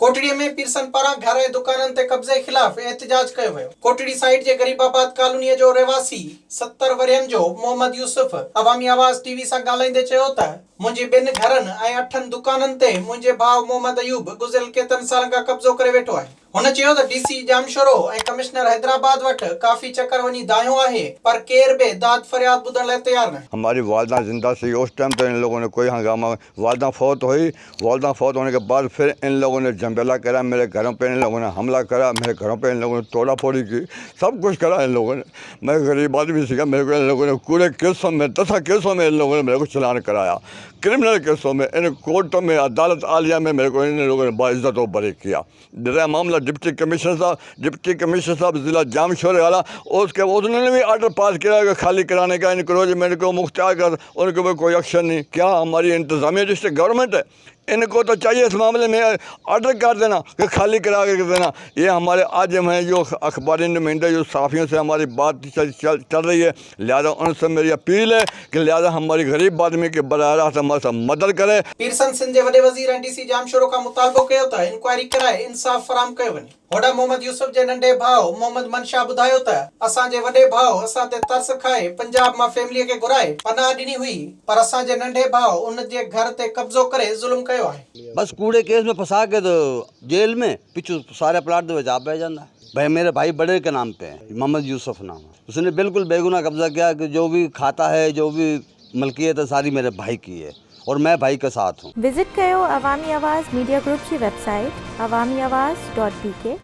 कोटड़ी में पीरसन पारा घर ऐं दुकाननि ते कब्ज़े खिलाफ़ एहतजाज कयो वियो। कोटड़ी साइड जे गरीबाबाद कॉलोनीअ जो रहवासी 70 वरियनि जो मोहम्मद यूसुफ अवामी आवाज़ टीवी सां ॻाल्हाईंदे चयो त मुंहिंजे 2 घरनि ऐं 8 दुकाननि ते मुंहिंजे भाउ मोहम्मद अयूब गुज़िरियल केतिरनि सालनि खां कब्ज़ो करे वेठो आहे। हुन चयो त डीसी जामशोरो ऐं कमिश्नर हैदराबाद वटि काफ़ी चकर वञी दाहियो आहे, पर केर बि दाद फरियाद ॿुधण लाइ तैयार न। हमारी वालदा जिंदा थी, उस टाइम तो इन लोगों ने कोई हंगामा, वालदा फौत हुई, वालदा फौत होने के बाद फिर इन लोगों ने जंबेला करा, मेरे घरों पे इन लोगों ने हमला करा, मेरे घरों पे इन लोगों ने तोड़ा फोड़ी की, सब कुछ करा इन लोगों ने। मैं गरीब आदमी सीखा, मेरे को इन लोगों ने पूरे केसों में 10 केसों में इन लोगों ने मेरे को चलान कराया, क्रिमिनल केसों में, इन कोर्टों में, अदालत आलिया में मेरे को इन लोगों ने बाइज्जत और बरी किया। मेरा मामला डिप्टी कमिश्नर साहब ज़िला जामशोरे वाला, उसके उन्होंने भी आर्डर पास किया कि खाली कराने का इंक्रोचमेंट को मुख्तियार कर, उनको भी कोई एक्शन नहीं। क्या हमारी इंतजामिया डिस्ट्रिक्ट गवर्नमेंट है? इनको तो चाहिए इस मामले में आर्डर कर देना कि खाली करा के देना। ये हमारे आज हैं जो अखबारी नुमाइंदे जो साफ़ियों से हमारी बात चल रही है, लिहाजा उनसे मेरी अपील है कि लिहाजा हमारी गरीब आदमी के बराह रास्त हमारे साथ मदद करे। पीरसन सिंध जे वॾे वज़ीर ऐं डीसी जामशोरो खां मुतालबो कयो त इंक्वायरी कराए इंसाफ़ फराहम कयो वञे। होॾा मोहम्मद यूसुफ जे नंढे भाउ मोहम्मद मनशा ॿुधायो त असांजे वॾे भाउ असां ते तरस खाए पंजाब मां फैमिलीअ खे घुराए पनाह ॾिनी हुई, पर असांजे नंढे भाउ उन जे घर ते कब्ज़ो करे ज़ुल्म कयो आहे। बस कूड़े केस में फंसा के तो जेल में पिछू सारे प्लाट दे आप बह जाना भाई। मेरे भाई बड़े के नाम पे है, मोहम्मद यूसुफ नाम है, उसने बिल्कुल बेगुनाह कब्जा किया कि जो भी खाता है, जो भी मलकियत है सारी मेरे भाई की है और मैं भाई के साथ हूँ। विजिट कयो अवामी आवाज़ मीडिया ग्रुप की वेबसाइट awamiawaz.pk।